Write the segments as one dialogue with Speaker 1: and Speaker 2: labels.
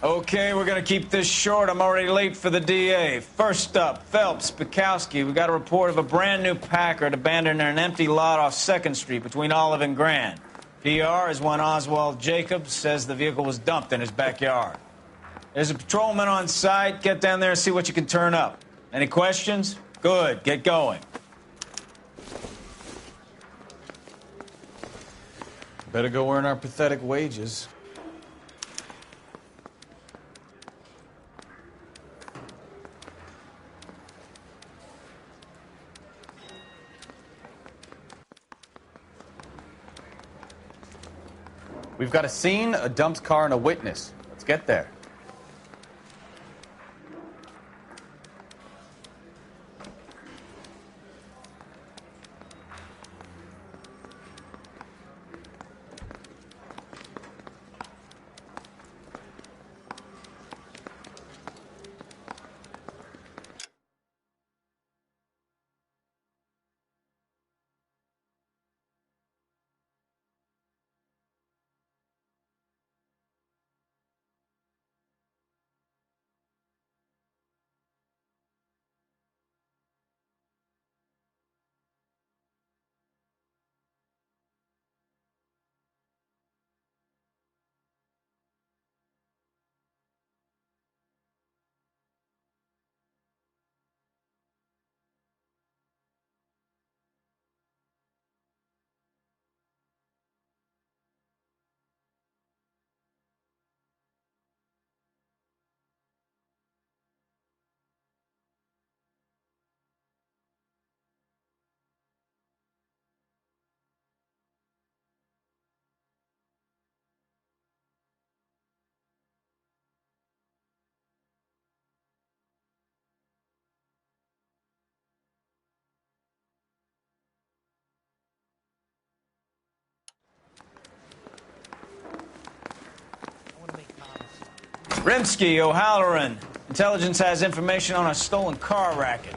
Speaker 1: Okay, we're gonna keep this short. I'm already late for the DA. First up, Phelps, Bukowski. We got a report of a brand new Packard abandoned in an empty lot off 2nd Street between Olive and Grand. PR is one Oswald Jacobs says the vehicle was dumped in his backyard. There's a patrolman on site. Get down there and see what you can turn up. Any questions? Good, get going.
Speaker 2: Better go earn our pathetic wages. We've got a scene, a dumped car, and a witness. Let's get there.
Speaker 1: Rimsky, O'Halloran. Intelligence has information on a stolen car racket.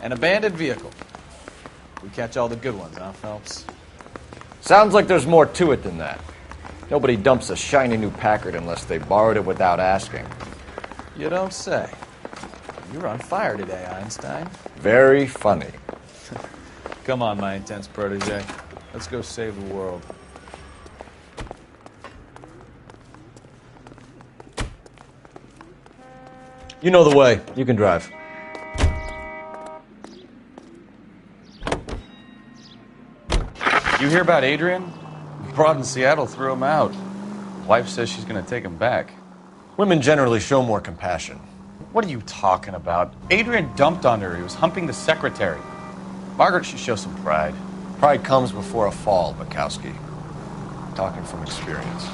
Speaker 2: An abandoned vehicle. We catch all the good ones, huh, Phelps?
Speaker 3: Sounds like there's more to it than that. Nobody dumps a shiny new Packard unless they borrowed it without asking.
Speaker 2: You don't say. You're on fire today, Einstein.
Speaker 3: Very funny.
Speaker 2: Come on, my intense protege. Let's go save the world.
Speaker 3: You know the way. You can drive.
Speaker 2: You hear about Adrian? Broad in Seattle threw him out. Wife says she's going to take him back.
Speaker 3: Women generally show more compassion.
Speaker 2: What are you talking about? Adrian dumped on her. He was humping the secretary. Margaret should show some pride.
Speaker 3: Pride comes before a fall, Bukowski. Talking from experience.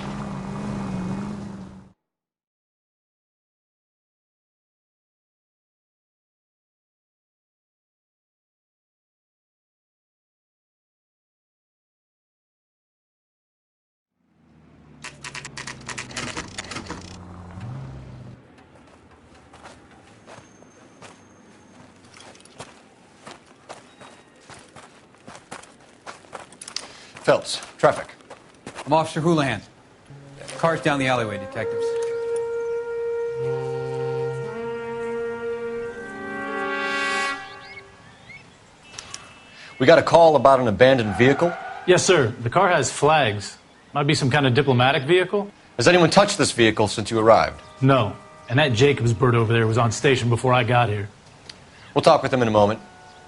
Speaker 3: Phelps, traffic.
Speaker 4: I'm Officer Houlihan. Car's down the alleyway, detectives.
Speaker 3: We got a call about an abandoned vehicle.
Speaker 5: Yes, sir. The car has flags. Might be some kind of diplomatic vehicle.
Speaker 3: Has anyone touched this vehicle since you arrived?
Speaker 5: No. And that Jacobs bird over there was on station before I got here.
Speaker 3: We'll talk with him in a moment.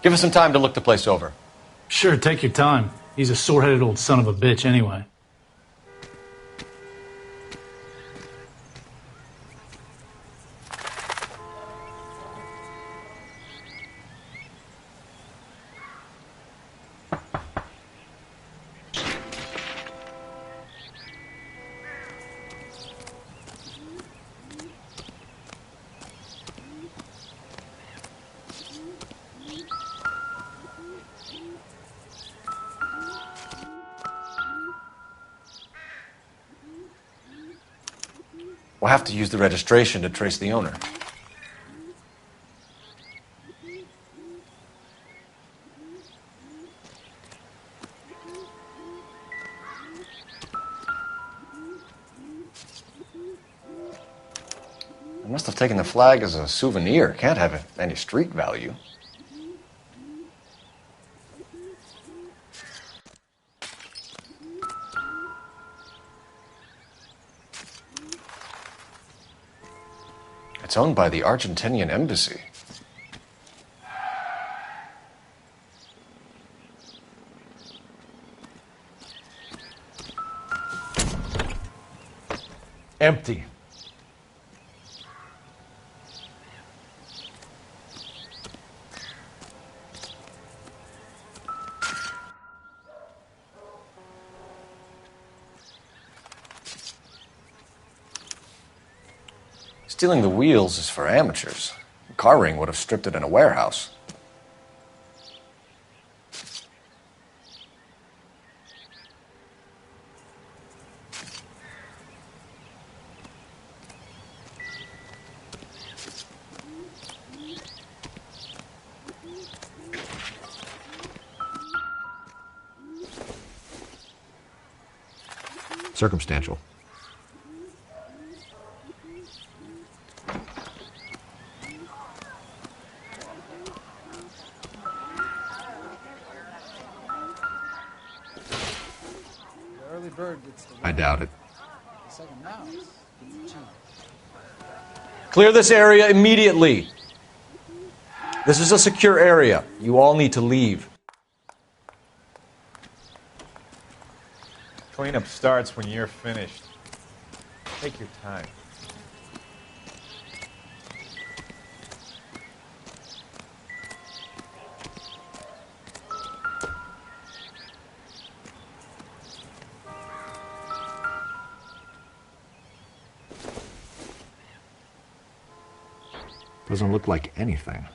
Speaker 3: Give us some time to look the place over.
Speaker 5: Sure, take your time. He's a sore-headed old son of a bitch anyway.
Speaker 3: We'll have to use the registration to trace the owner. must have taken the flag as a souvenir. Can't have any street value. It's owned by the Argentinian embassy. Empty. Stealing the wheels is for amateurs. A car ring would have stripped it in a warehouse. Circumstantial. I doubt it. Clear this area immediately. This is a secure area. You all need to leave.
Speaker 6: Cleanup starts when you're finished. Take your time.
Speaker 3: Doesn't look like anything.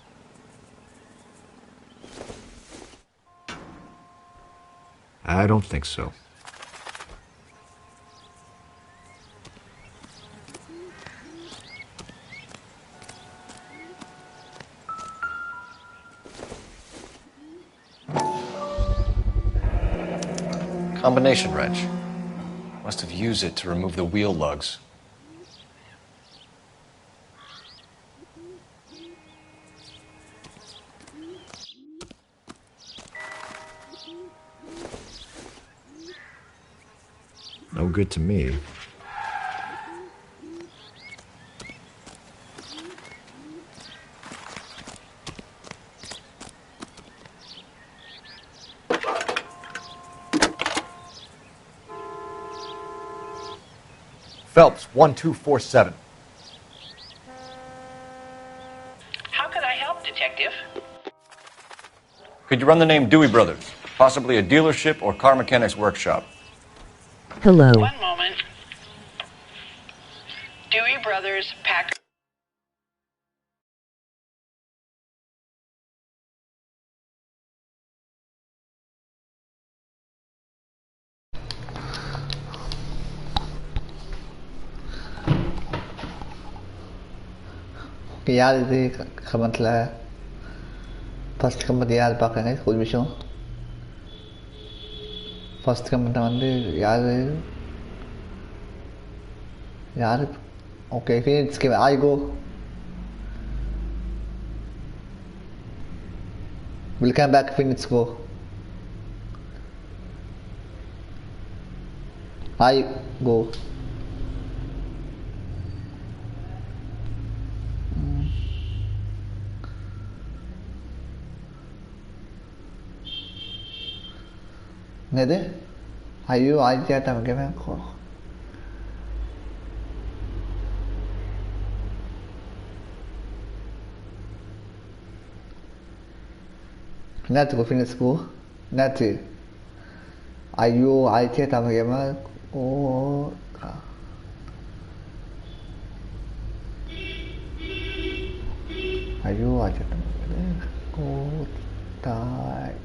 Speaker 3: I don't think so. Combination wrench. Must have used it to remove the wheel lugs. No good to me. Phelps, 1247.
Speaker 7: How could I help, Detective?
Speaker 3: Could you run the name Dewey Brothers? Possibly a dealership or car mechanic's workshop.
Speaker 8: Hello.
Speaker 7: One moment. Dewey Brothers, Packard.
Speaker 9: Reality kamatla first kamat yaar paakanga school விஷயம் first kamat வந்து யாரு okay Phoenix के I go we'll come back Phoenix go I go என்னது ஐயோ ஆயிட்டாட்டம் கேவேன் என்னத்துக்கு ஃபினிஷ்க்கு என்னத்து ஐயோ ஆயிட்டாட்டம் கேவேன் ஓ ஐயோ ஆயிட்டாட்டம் ஓ தாய்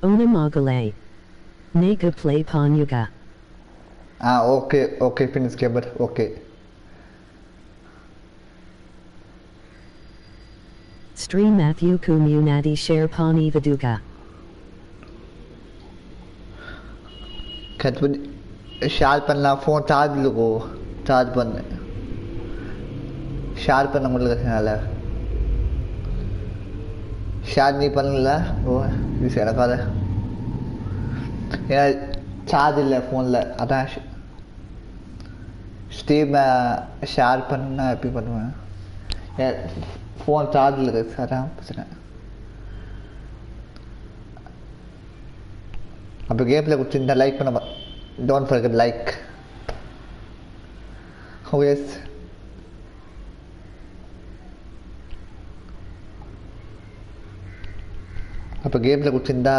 Speaker 8: Onamagale. Nega play Panyuga.
Speaker 9: okay finish के but okay
Speaker 8: Stream Matthew Community Share Pani Viduga.
Speaker 9: Kat pun sharp panna phone charge lugo charge panna sharp panna mudal kasala sharp ni panna oh this era kada ya charge illa phone la attach Steam sharp panna epi panna ya phone charge laga sara pasna अब game play कुछ चिंता like पना don't forget like oh yes अब game play कुछ चिंता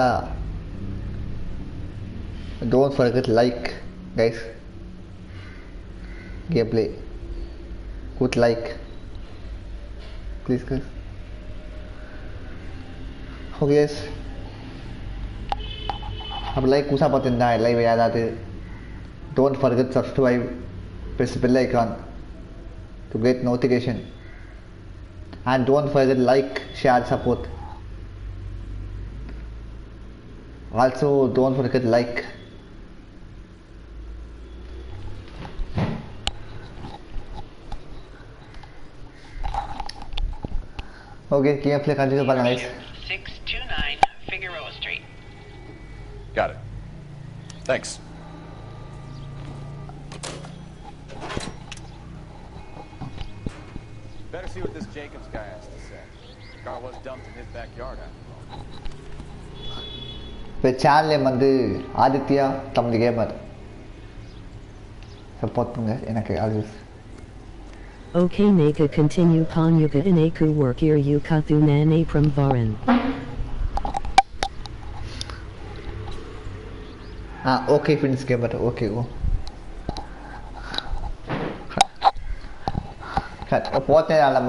Speaker 9: don't forget like guys gameplay good like please guys oh yes अब like कुछ आप चिंता है like याद आते don't forget subscribe press the bell icon to get notification and don't forget like share support also don't forget like okay gameplay continue guys
Speaker 7: 629 Figueroa Street.
Speaker 2: Got it. Thanks. Better see what this Jacobs guy has to say. The car was dumped in his backyard after all.
Speaker 9: पे channel मंदे Aditya तमली gamer support पंगे इनके always
Speaker 8: Okay Naka continue Panyuga Inaku work ir Yukathu Nane from Varan.
Speaker 9: Okay finish gamer okay go kat pot ni dalam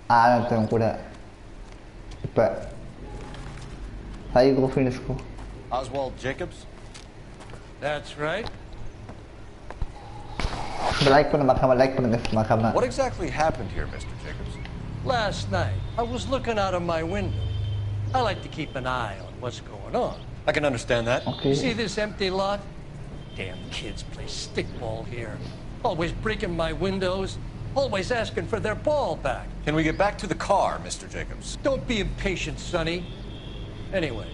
Speaker 9: alam tu kuda ipa ayo go finish go
Speaker 2: Oswald Jacobs?
Speaker 10: That's right.
Speaker 9: like pun makam
Speaker 2: What exactly happened here, Mr. Jacobs?
Speaker 10: Last night, I was looking out of my window. I like to keep an eye on what's going on.
Speaker 2: I can understand that.
Speaker 9: okay
Speaker 10: See this empty lot? Damn kids play stickball here. Always breaking my windows. Always asking for their ball back.
Speaker 2: Can we get back to the car, Mr. Jacobs?
Speaker 10: Don't be impatient, Sonny. Anyway,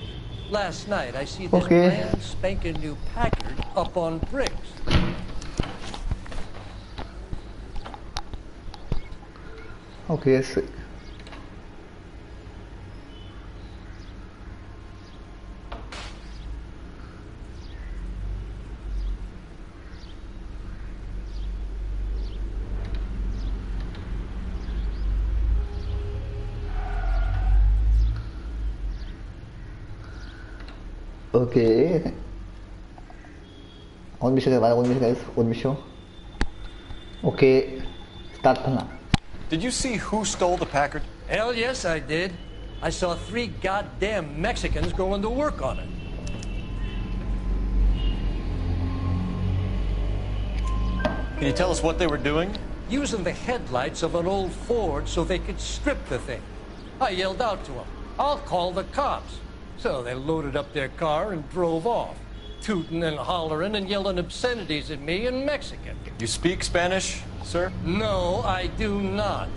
Speaker 10: last night I see this
Speaker 9: Okay.
Speaker 10: brand spanking new Packard up on bricks.
Speaker 9: okay yes okay one mission guys okay start panna
Speaker 2: Did you see who stole the Packard?
Speaker 10: Hell yes, I did. I saw 3 goddamn Mexicans going to work on it.
Speaker 2: Can you tell us what they were doing?
Speaker 10: Using the headlights of an old Ford so they could strip the thing. I yelled out to them, "I'll call the cops." So they loaded up their car and drove off, tooting and hollering and yelling obscenities at me in Mexican.
Speaker 2: You speak Spanish, sir?
Speaker 10: No, I do not.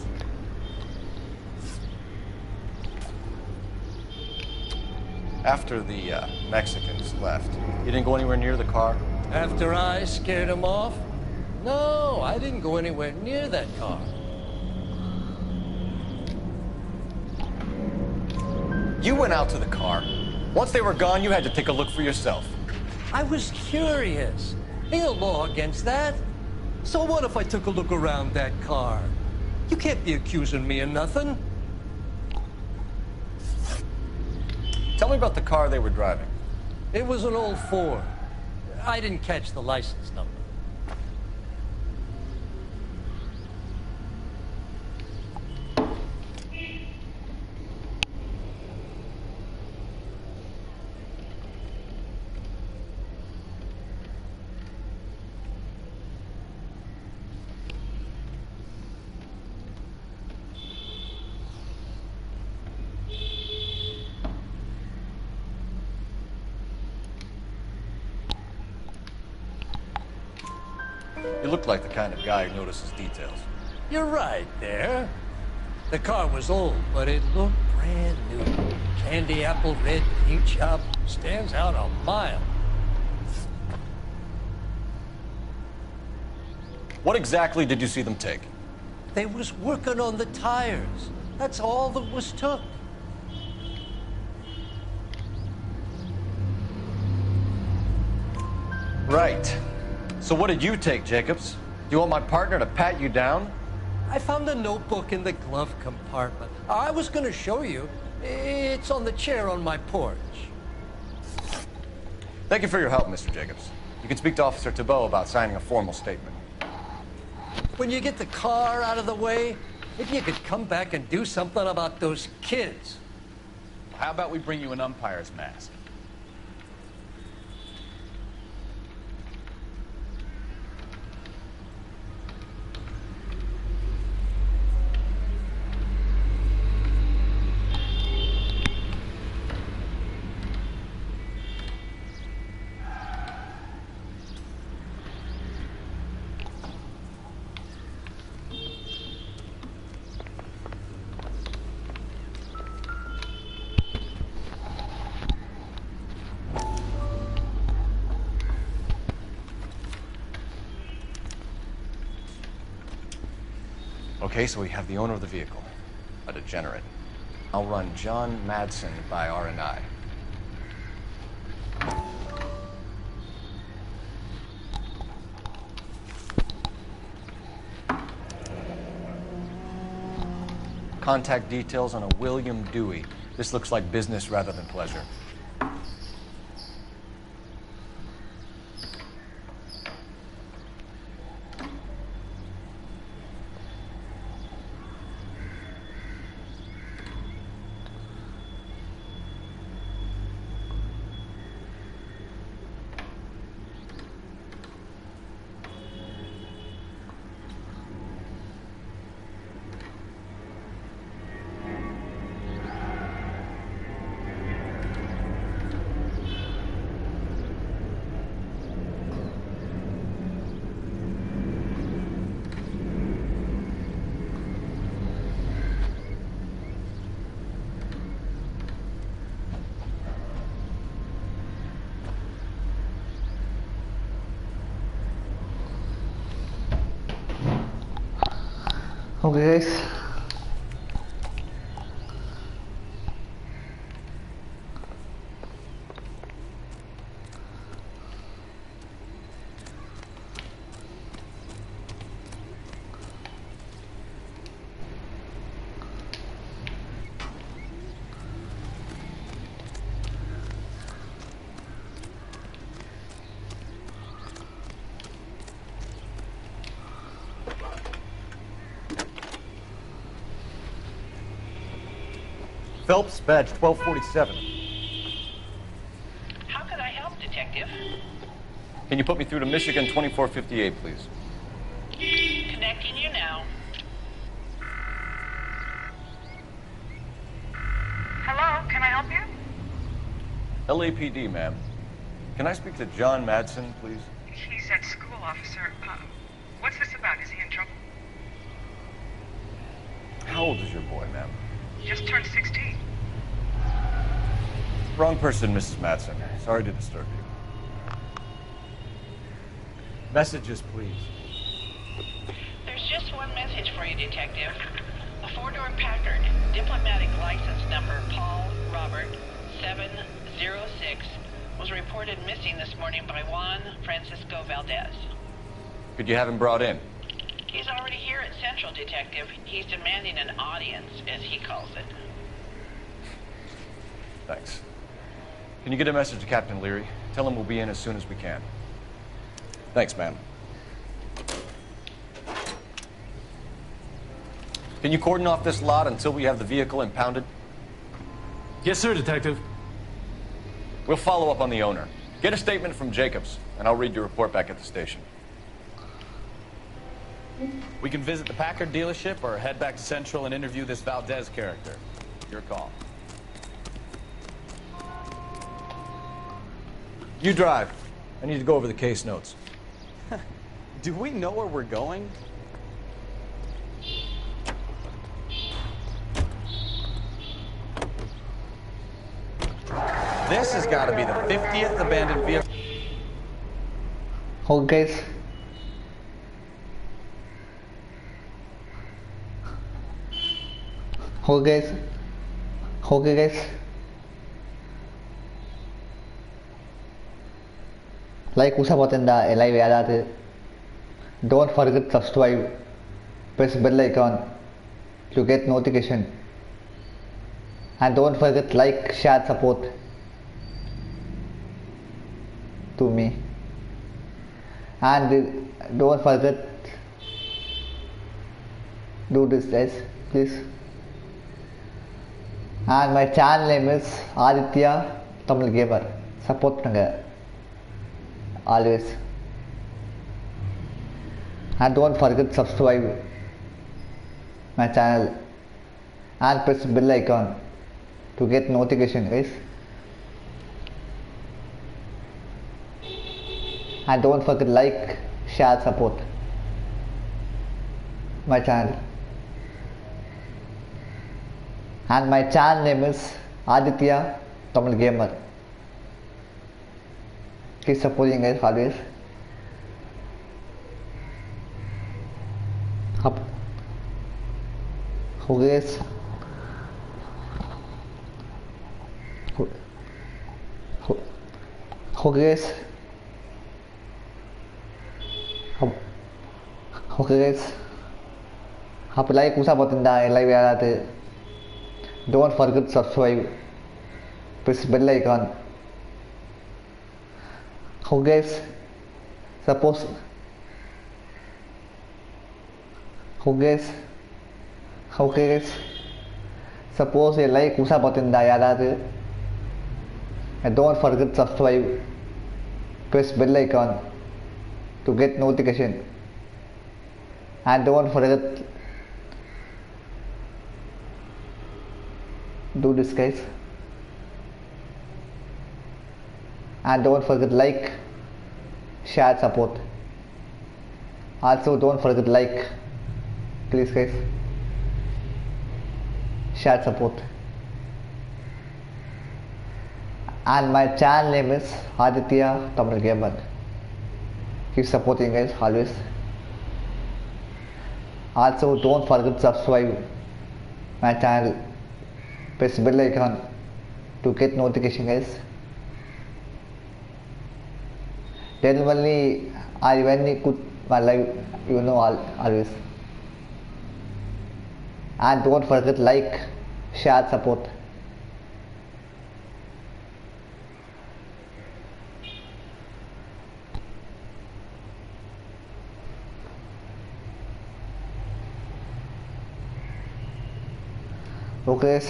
Speaker 2: After the Mexicans left, you didn't go anywhere near the car?
Speaker 10: After I scared them off? No, I didn't go anywhere near that car.
Speaker 2: You went out to the car. Once they were gone, you had to take a look for yourself.
Speaker 10: I was curious. Ain't no law against that. So what if I took a look around that car? You can't be accusing me of nothing.
Speaker 2: Tell me about the car they were driving.
Speaker 10: It was an old Ford. I didn't catch the license number.
Speaker 3: You look like the kind of guy who notices details.
Speaker 10: You're right there. The car was old, but it looked brand new. Candy apple red paint job stands out a mile.
Speaker 3: What exactly did you see them take?
Speaker 10: They was working on the tires. That's all that was took.
Speaker 3: Right. So what did you take, Jacobs? Do you want my partner to pat you down?
Speaker 10: I found a notebook in the glove compartment. I was going to show you. It's on the chair on my porch.
Speaker 3: Thank you for your help, Mr. Jacobs. You can speak to Officer Thibault about signing a formal statement.
Speaker 10: When you get the car out of the way, if you could come back and do something about those kids.
Speaker 2: How about we bring you an umpire's mask?
Speaker 3: Okay, so we have the owner of the vehicle, a degenerate. I'll run John Madsen by R&I. Contact details on a William Dewey. This looks like business rather than pleasure.
Speaker 9: Okay guys,
Speaker 3: Phelps, badge 1247.
Speaker 7: How can I help, Detective?
Speaker 3: Can you put me through to Michigan 2458, please?
Speaker 7: Connecting you now. Hello, can I help you?
Speaker 3: LAPD, ma'am. Can I speak to John Madsen, please?
Speaker 11: He's at school, officer. What's this about? Is he in trouble?
Speaker 3: How old is your boy, ma'am?
Speaker 11: Just turned 16.
Speaker 3: Wrong person, Mrs. Madsen. Sorry to disturb you. Messages, please.
Speaker 7: There's just one message for you, Detective. A four-door Packard, diplomatic license number Paul Robert 706, was reported missing this morning by Juan Francisco Valdez.
Speaker 3: Could you have him brought in?
Speaker 7: He's already here at Central, Detective. He's demanding an audience, as he calls it.
Speaker 3: Thanks. Can you get a message to Captain Leary? Tell him we'll be in as soon as we can. Thanks, ma'am. Can you cordon off this lot until we have the vehicle impounded?
Speaker 5: Yes, sir, Detective.
Speaker 3: We'll follow up on the owner. Get a statement from Jacobs, and I'll read your report back at the station.
Speaker 2: We can visit the Packard dealership or head back to Central and interview this Valdez character. Your call.
Speaker 3: You drive. I need to go over the case notes.
Speaker 2: Do we know where we're going? This has got to be the 50th abandoned vehicle.
Speaker 9: Okay, guys. Okay, guys. Okay, guys. Like usapatinda live yadadu. Don't forget subscribe. Press bell icon to get notification. And don't forget like, share, support to me. And don't forget do this guys, please. And my channel name is Aditya Tamil Gamer. Support பண்ணுங்க always. And don't forget subscribe my channel and press bell icon to get notification guys. And don't forget like, share, support my channel. And my channel name is Aditya Tamil Gamer. Keep supporting guys always. Up. Okay guys. Okay guys. Okay guys. Up like usapatinda live yadadu. Don't forget subscribe. Press bell icon. Okay guys. Suppose. Okay guys. Okay guys. Suppose a like usapatinda yadadu. And don't forget subscribe. Press bell icon to get notification. And don't forget do this guys. And don't forget like, share, support. Also don't forget like, please guys. Share, support. And my channel name is Aditya Tamil Gamer. Keep supporting guys always. Also don't forget subscribe my channel. Press bell icon to get notification guys. Then only when I put my live, you know, always. And don't forget like, share, support. Okay.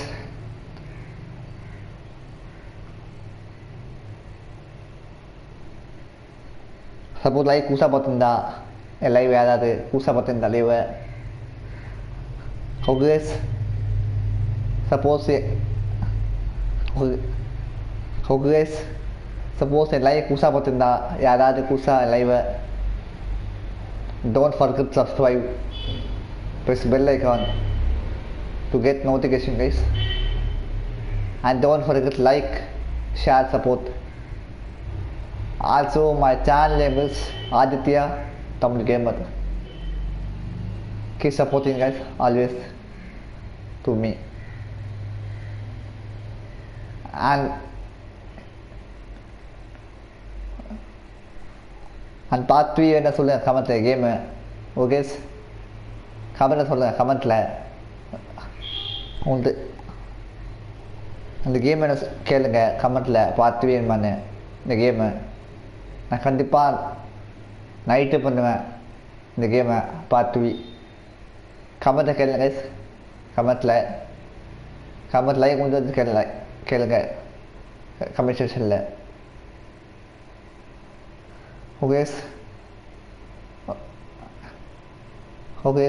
Speaker 9: Suppose like usapatinda live yadadu usapatinda live. Okay. Suppose okay. Suppose like usapatinda yadadu kusa live. Don't forget subscribe. Press bell icon to get notification guys. And don't forget like, share, support. Also my channel name is Aditya Tamil Gamer. Keep supporting guys always to me. And part 3 என்ன சொல்லுங்க கமெண்ட்ல game. Okay கமெண்ட்ல சொல்லுங்க கமெண்ட்ல உண்டு அந்த game என்ன கேளுங்க கமெண்ட்ல பார்ட் 3 என்னன்னு. இந்த கேமை நான் கண்டிப்பாக நைட்டு பண்ணுவேன். இந்த கேமை பார்ட் 3 கமெண்ட்டை கேளுங்க கைஸ். கமெண்ட் லைக் வந்து கேளுங்க கமெண்ட் செக்ஷனில். ஓகே ஓகே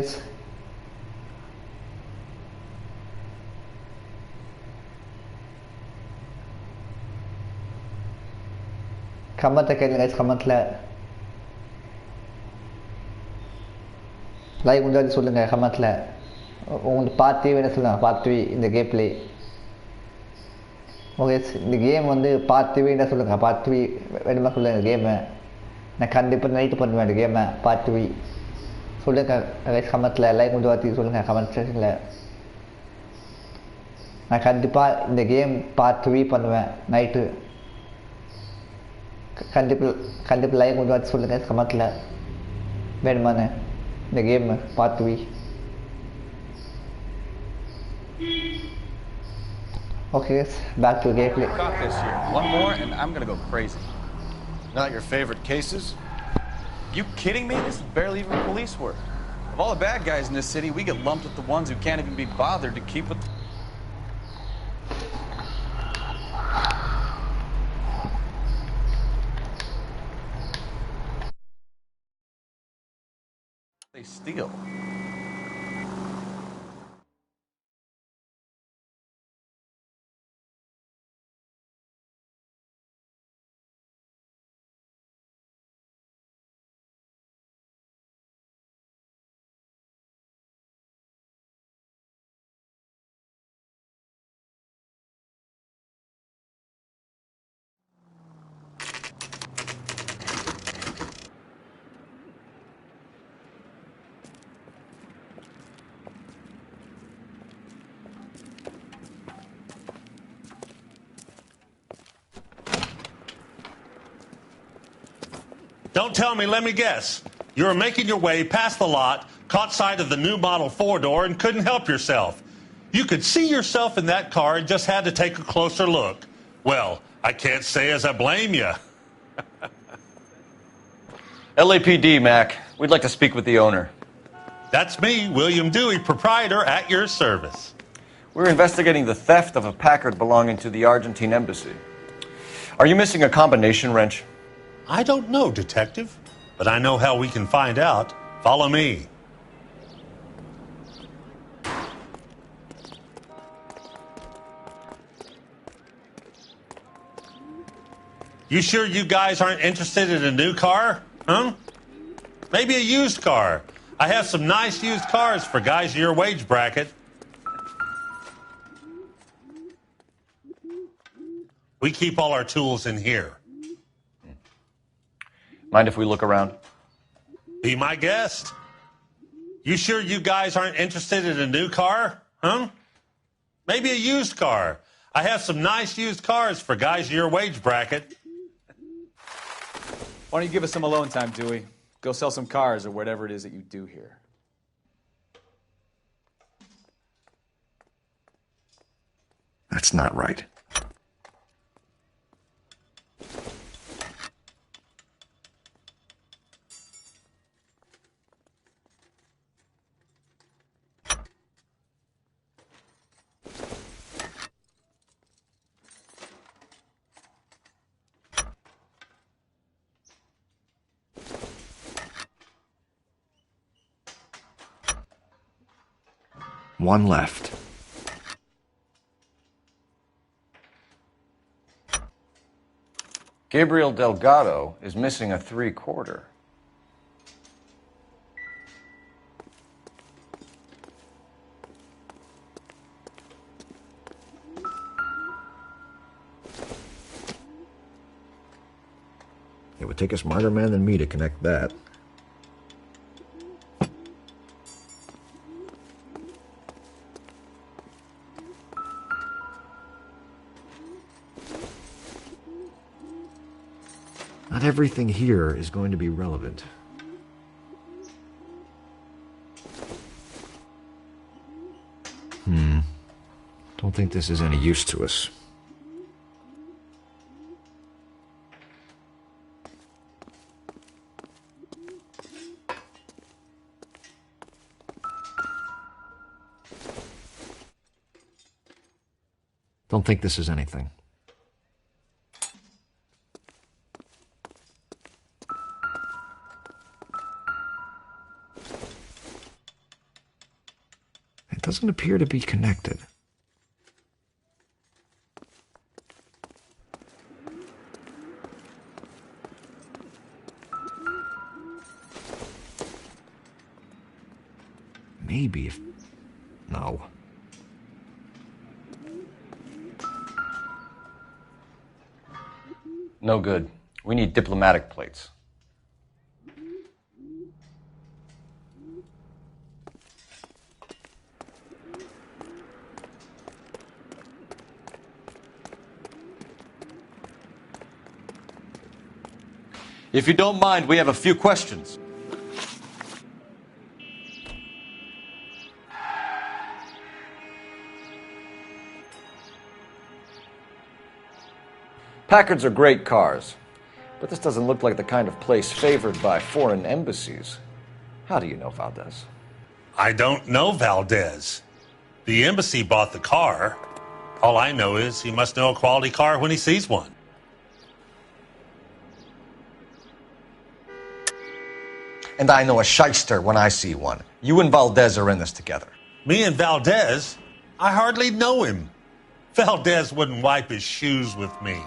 Speaker 9: கமெண்ட்டை கேளுங்க கைஸ் கமெண்ட்டில். லைக் முடிஞ்சாச்சு சொல்லுங்கள் கமெண்ட்ஸில். உங்களுக்கு பார்ட் 3 வேணும் சொல்லுங்கள். பார்ட் 3 இந்த கேம் பிளே. ஓகே, இந்த கேம் வந்து பார்ட் 3 வேணா சொல்லுங்கள். பார்ட் 3 வேணுமா சொல்லுங்கள் கேமை. நான் கண்டிப்பாக நைட்டு பண்ணுவேன் இந்த கேமை பார்ட் 3 சொல்லுங்கள் கமெண்ட்ஸில். லைக் முடிஞ்சாச்சு சொல்லுங்கள் கமெண்ட் செக்ஷனில். நான் கண்டிப்பாக இந்த கேம் பார்ட் 3 பண்ணுவேன் நைட்டு. கண்டிப்பாக லைக் முடிஞ்சாச்சு சொல்லுங்கள் கமெண்ட்டில் வேணுமான்னு இந்த game part 3. Okay, guys, back to gameplay.
Speaker 2: Got this here. One more, and I'm gonna go crazy.
Speaker 3: Not your favorite cases?
Speaker 2: You kidding me? This is barely even police work. Of all the bad guys in this city, we get lumped with the ones who can't even be bothered to keep with. They steal.
Speaker 12: Don't tell me, let me guess. You were making your way past the lot, caught sight of the new model 4-door, and couldn't help yourself. You could see yourself in that car and just had to take a closer look. Well, I can't say as I blame you.
Speaker 3: LAPD, Mac. We'd like to speak with the owner.
Speaker 12: That's me, William Dewey, proprietor, at your service.
Speaker 3: We're investigating the theft of a Packard belonging to the Argentine embassy. Are you missing a combination wrench?
Speaker 12: I don't know, Detective, but I know how we can find out. Follow me. You sure you guys aren't interested in a new car? Huh? Maybe a used car. I have some nice used cars for guys in your wage bracket. We keep all our tools in here.
Speaker 3: Mind if we look around?
Speaker 12: Be my guest. You sure you guys aren't interested in a new car? Huh? Maybe a used car. I have some nice used cars for guys in your wage bracket.
Speaker 1: Why don't you give us some alone time, Dewey? Go sell some cars or whatever it is that you do here.
Speaker 3: That's not right. One left. Gabriel Delgado is missing a 3/4. It would take a smarter man than me to connect that. Not everything here is going to be relevant. Don't think this is any use to us. Don't think this is anything. It doesn't appear to be connected. maybe if... No. No good. We need diplomatic plates. If you don't mind, we have a few questions. Packards are great cars, but this doesn't look like the kind of place favored by foreign embassies. How do you know Valdez?
Speaker 12: I don't know Valdez. The embassy bought the car. All I know is he must know a quality car when he sees one.
Speaker 3: And I know a shyster when I see one. You and Valdez are in this together.
Speaker 12: Me and Valdez? I hardly know him. Valdez wouldn't wipe his shoes with me.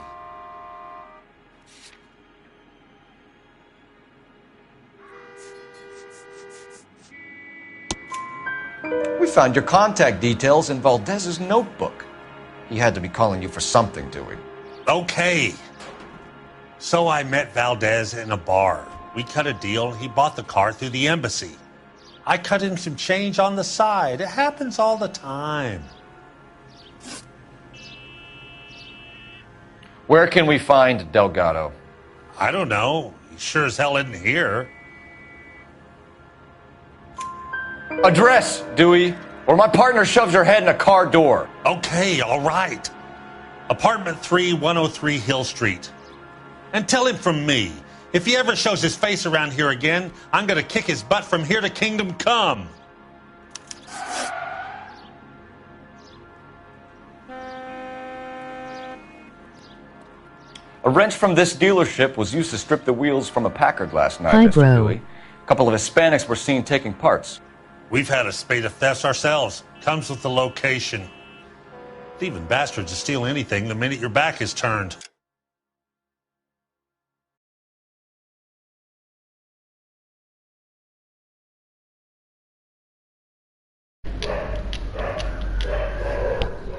Speaker 3: We found your contact details in Valdez's notebook. He had to be calling you for something, Dewey.
Speaker 12: Okay. So I met Valdez in a bar. We cut a deal. He bought the car through the embassy. I cut him some change on the side. It happens all the time.
Speaker 3: Where can we find Delgado?
Speaker 12: I don't know. He sure as hell isn't here.
Speaker 3: Address, Dewey, or my partner shoves your head in a car door.
Speaker 12: Okay, all right. Apartment 3, 103 Hill Street. And tell him from me, if he ever shows his face around here again, I'm going to kick his butt from here to Kingdom Come.
Speaker 3: A wrench from this dealership was used to strip the wheels from a Packard last night,
Speaker 8: Hi,
Speaker 3: Mr.
Speaker 8: bro.
Speaker 3: Dewey. A couple of Hispanics were seen taking parts.
Speaker 12: We've had a spate of thefts ourselves. Comes with the location. Thieving bastards will steal anything the minute your back is turned.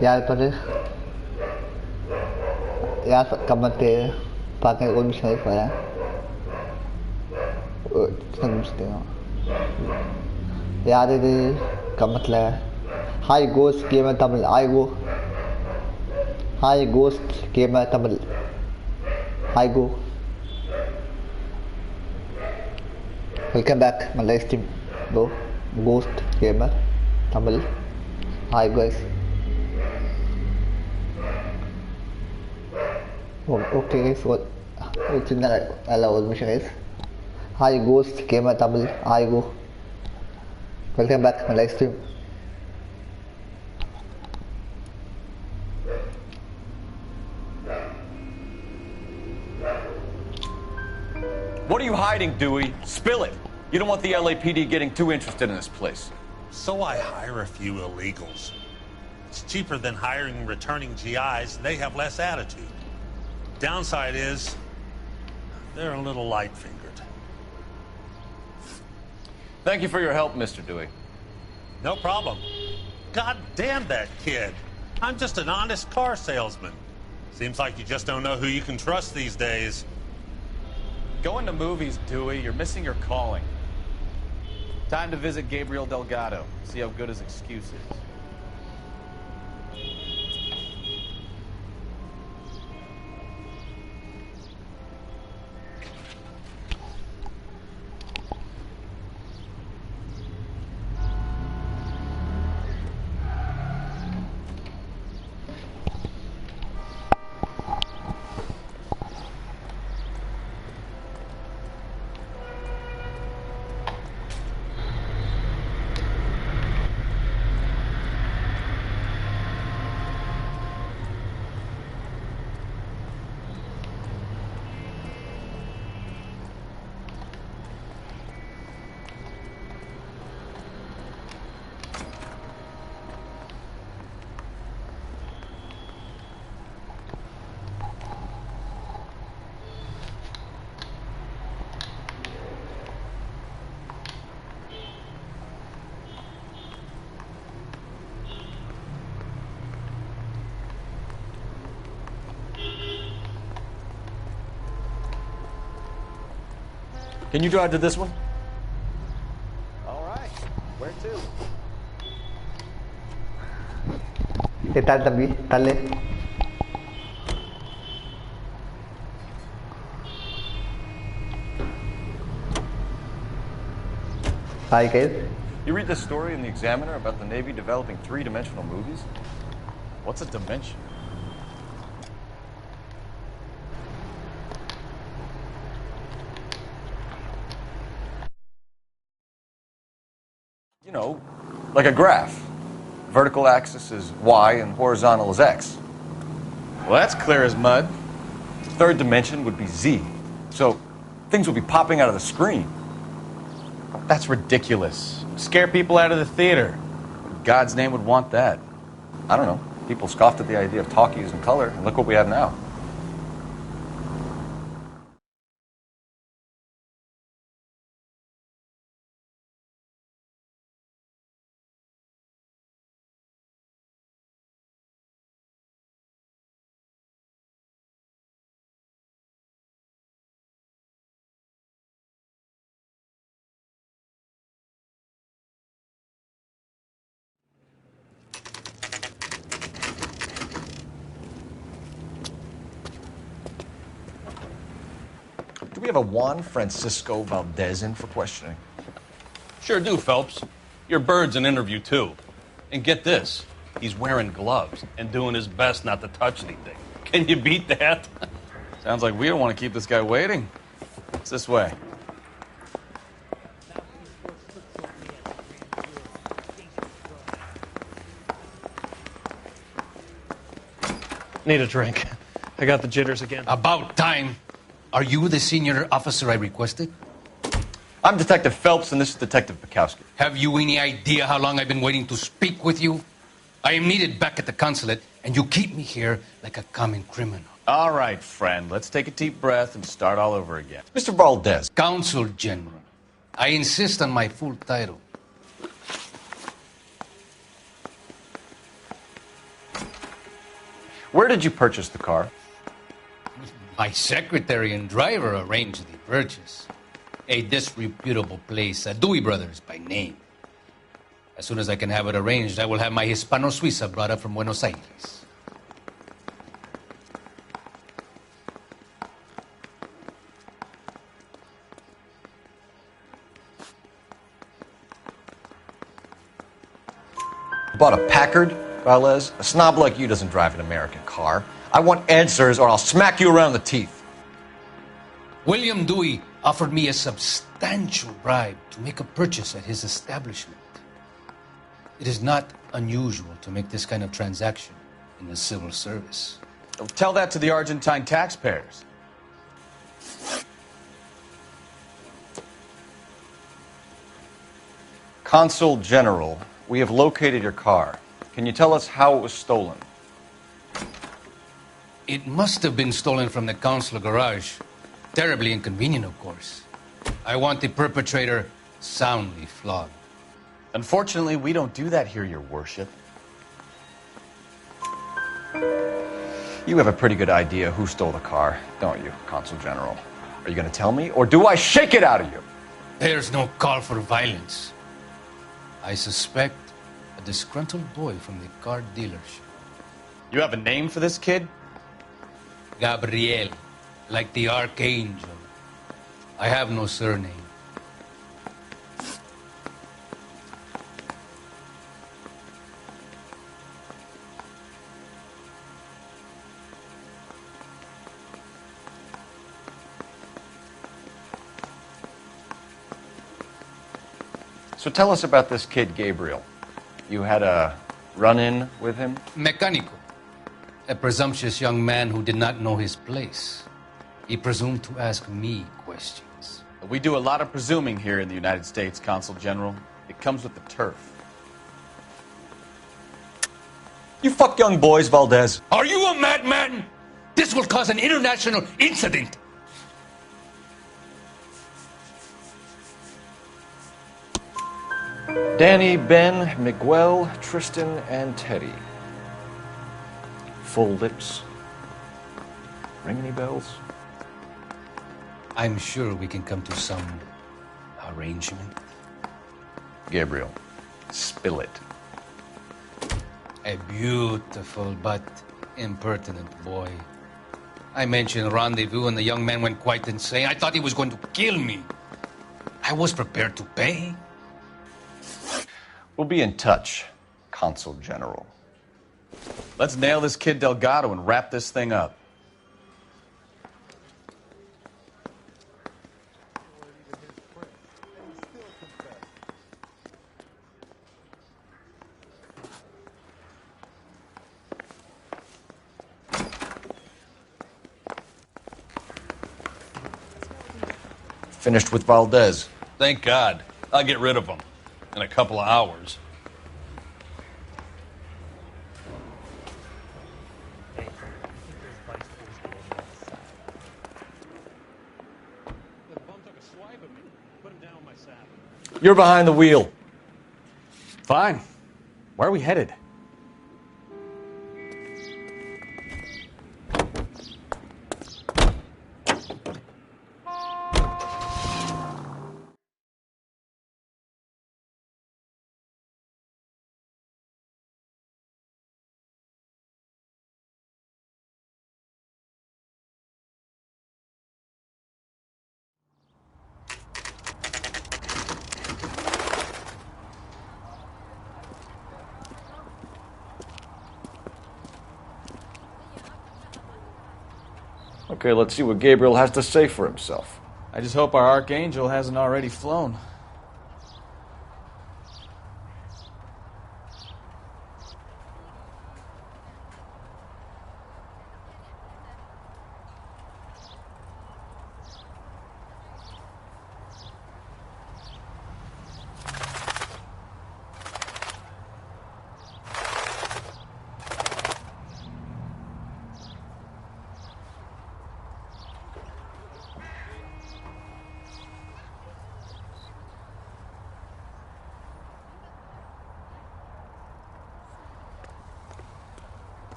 Speaker 9: Yaparız. Kamatı pakai olmuş hay falan. Sanmıştı. याद है का मतलब high ghost game है तमिल आईगो hi ghost game है तमिल आईगो welcome back my live stream bro ghost gamer tamil hi guys okay guys what it's in the allow admission guys hi ghost gamer tamil aigo welcome back my live stream.
Speaker 3: What are you hiding, Dewey? Spill it. You don't want the LAPD getting too interested in this place.
Speaker 12: So I hire a few illegals. It's cheaper than hiring returning GIs. They have less attitude. Downside is they're a little light-fingered.
Speaker 3: Thank you for your help, Mr. Dewey.
Speaker 12: No problem. God damn that kid. I'm just an honest car salesman. Seems like you just don't know who you can trust these days.
Speaker 2: Going to movies, Dewey. You're missing your calling. Time to visit Gabriel Delgado. See how good his excuse is.
Speaker 3: Can you drive to this one?
Speaker 2: All right. Where to?
Speaker 9: Tal también, dale. Hi guys.
Speaker 3: You read this story in the Examiner about the Navy developing three-dimensional movies?
Speaker 2: What's a dimension?
Speaker 3: You know, like a graph. Vertical axis is Y and horizontal is X.
Speaker 2: Well, that's clear as mud.
Speaker 3: The third dimension would be Z. So things would be popping out of the screen.
Speaker 2: That's ridiculous. Scare people out of the theater. God's name would want that.
Speaker 3: I don't know. People scoffed at the idea of talkies in color, and look what we have now. Do we have a Juan Francisco Valdez in for questioning?
Speaker 13: Sure do, Phelps. Your bird's an interview, too. And get this, he's wearing gloves and doing his best not to touch anything. Can you beat that?
Speaker 2: Sounds like we don't want to keep this guy waiting. It's this way.
Speaker 14: Need a drink. I got the jitters again.
Speaker 10: About time. Are you the senior officer I requested?
Speaker 3: I'm Detective Phelps, and this is Detective Bukowski.
Speaker 10: Have you any idea how long I've been waiting to speak with you? I am needed back at the consulate, and you keep me here like a common criminal.
Speaker 2: All right, friend. Let's take a deep breath and start all over again.
Speaker 3: Mr. Valdez.
Speaker 10: Consul General. I insist on my full title.
Speaker 3: Where did you purchase the car?
Speaker 10: My secretary and driver arranged the purchase. A disreputable place, Dewey Brothers by name. As soon as I can have it arranged, I will have my Hispano Suiza brought up from Buenos Aires.
Speaker 3: Bought a Packard, Valdez? A snob like you doesn't drive an American car. I want answers or I'll smack you around the teeth.
Speaker 10: William Dewey offered me a substantial bribe to make a purchase at his establishment. It is not unusual to make this kind of transaction in the civil service.
Speaker 2: Tell that to the Argentine taxpayers.
Speaker 3: Consul General, we have located your car. Can you tell us how it was stolen?
Speaker 10: It must have been stolen from the consular garage. Terribly inconvenient, of course. I want the perpetrator soundly flogged.
Speaker 2: Unfortunately, we don't do that here, Your Worship.
Speaker 3: You have a pretty good idea who stole the car, don't you, Consul General? Are you going to tell me, or do I shake it out of you?
Speaker 10: There's no call for violence. I suspect a disgruntled boy from the car dealership.
Speaker 2: You have a name for this kid?
Speaker 10: Gabriel, like the archangel. I have no surname.
Speaker 3: So tell us about this kid, Gabriel. You had a run-in with him?
Speaker 10: Mecánico. A presumptuous young man who did not know his place. He presumed to ask me questions.
Speaker 2: We do a lot of presuming here in the United States, Consul General. It comes with the turf.
Speaker 3: You fuck young boys, Valdez.
Speaker 10: Are you a madman? This will cause an international incident.
Speaker 3: Danny, Ben, Miguel, Tristan, and Teddy. Full lips. Ring any bells?
Speaker 10: I'm sure we can come to some arrangement.
Speaker 3: Gabriel, spill it.
Speaker 10: A beautiful but impertinent boy. I mentioned rendezvous and the young man went quite insane. I thought he was going to kill me. I was prepared to pay.
Speaker 3: We'll be in touch, Consul General.
Speaker 2: Let's nail this kid Delgado and wrap this thing up.
Speaker 3: Finished with Valdez.
Speaker 13: Thank God. I'll get rid of him in a couple of hours.
Speaker 3: You're behind the wheel.
Speaker 2: Fine. Where are we headed?
Speaker 3: Okay, let's see what Gabriel has to say for himself.
Speaker 1: I just hope our Archangel hasn't already flown.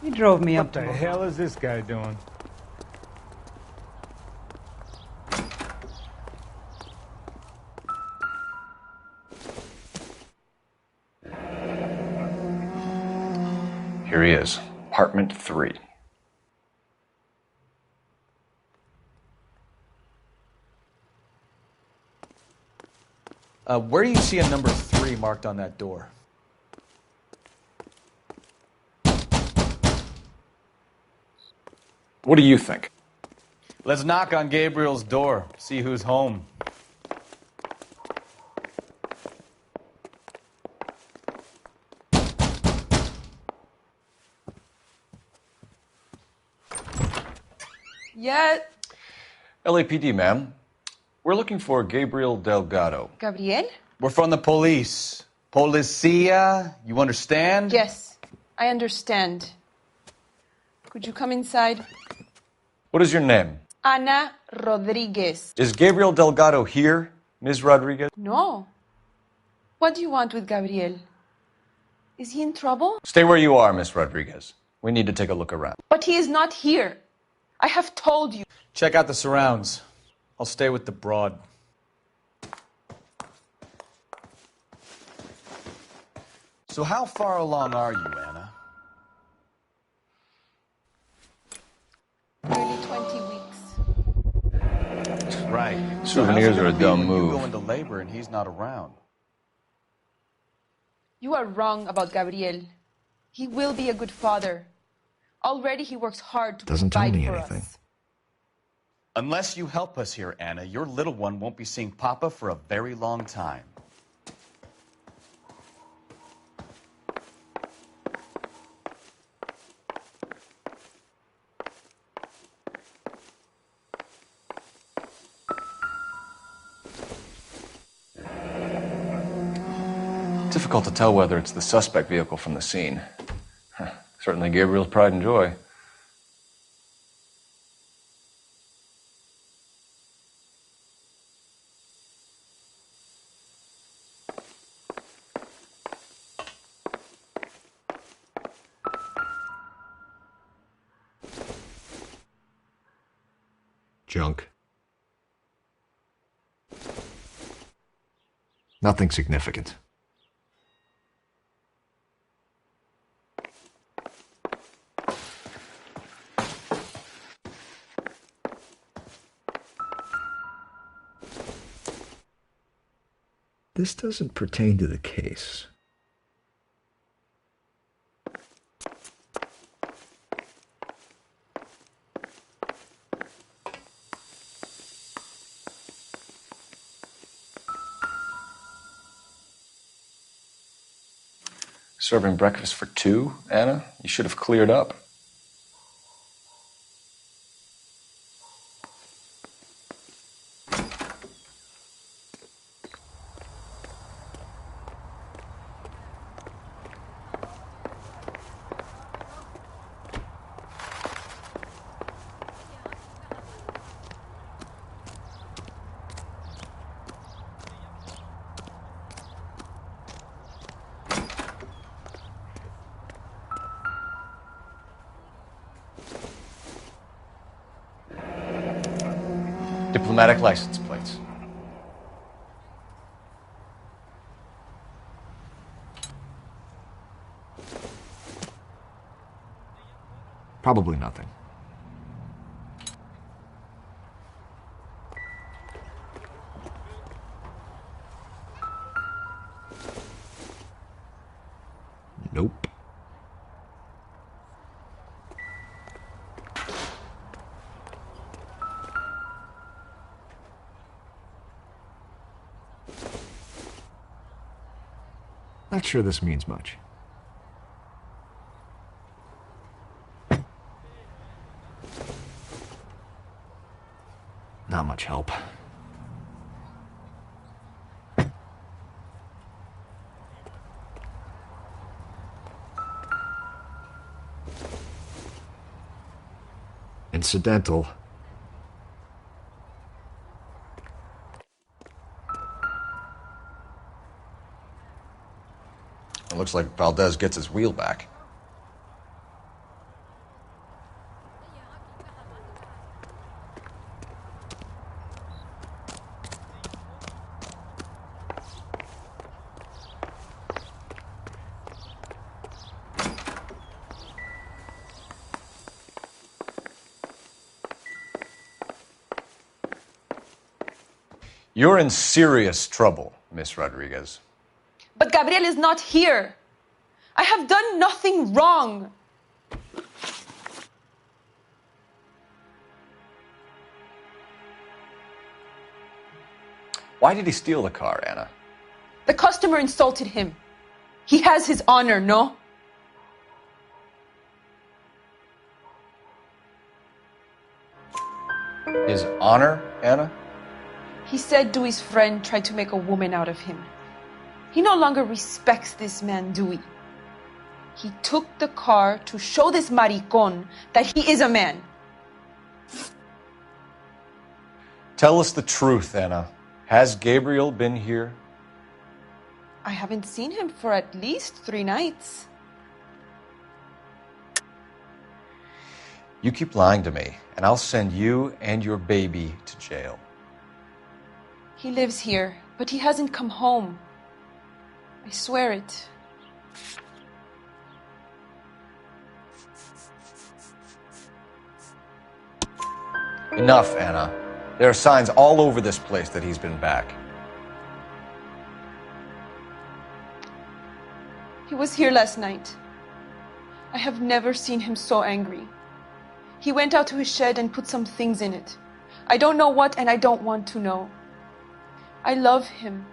Speaker 15: He drove me up
Speaker 6: What the
Speaker 15: to
Speaker 6: hell is this guy doing?
Speaker 3: Here he is, apartment 3.
Speaker 1: Where do you see a number 3 marked on that door?
Speaker 3: What do you think?
Speaker 1: Let's knock on Gabriel's door, see who's home.
Speaker 16: Yeah,
Speaker 3: LAPD, ma'am. We're looking for Gabriel Delgado.
Speaker 16: Gabriel?
Speaker 1: We're from the police. Policia, you understand?
Speaker 16: Yes, I understand. Could you come inside?
Speaker 3: What is your name?
Speaker 16: Ana Rodriguez.
Speaker 3: Is Gabriel Delgado here, Ms. Rodriguez?
Speaker 16: No. What do you want with Gabriel? Is he in trouble?
Speaker 3: Stay where you are, Ms. Rodriguez. We need to take a look around.
Speaker 16: But he is not here. I have told you.
Speaker 1: Check out the surrounds. I'll stay with the broad. So how far along are you, Anna?
Speaker 16: Nearly 20 weeks.
Speaker 1: Right.
Speaker 3: Souvenirs are a dumb move.
Speaker 1: You go into labor and he's not around.
Speaker 16: You are wrong about Gabriel. He will be a good father. Already he works hard to
Speaker 3: Doesn't tell
Speaker 16: provide
Speaker 3: me
Speaker 16: for
Speaker 3: anything.
Speaker 16: us.
Speaker 1: Unless you help us here, Anna, your little one won't be seeing Papa for a very long time.
Speaker 3: Difficult to tell whether it's the suspect vehicle from the scene. Certainly Gabriel's pride and joy. junk. Nothing significant. This doesn't pertain to the case. Serving breakfast for two, Anna? You should have cleared up. Diplomatic license plates. Probably nothing. Nope. Not sure this means much. Not much help. Incidental. It looks like Valdez gets his wheel back. You're in serious trouble, Miss Rodriguez.
Speaker 16: But Gabriel is not here. I have done nothing wrong.
Speaker 3: Why did he steal the car, Anna?
Speaker 16: The customer insulted him. He has his honor, no?
Speaker 3: His honor, Anna?
Speaker 16: He said Dewey's friend tried to make a woman out of him. He no longer respects this man, Dewey. He took the car to show this maricón that he is a man.
Speaker 3: Tell us the truth, Anna. Has Gabriel been here?
Speaker 16: I haven't seen him for at least 3 nights.
Speaker 3: You keep lying to me, and I'll send you and your baby to jail.
Speaker 16: He lives here, but he hasn't come home. I swear it.
Speaker 3: Enough, Anna. There are signs all over this place that he's been back.
Speaker 16: He was here last night. I have never seen him so angry. He went out to his shed and put some things in it. I don't know what, and I don't want to know. I love him.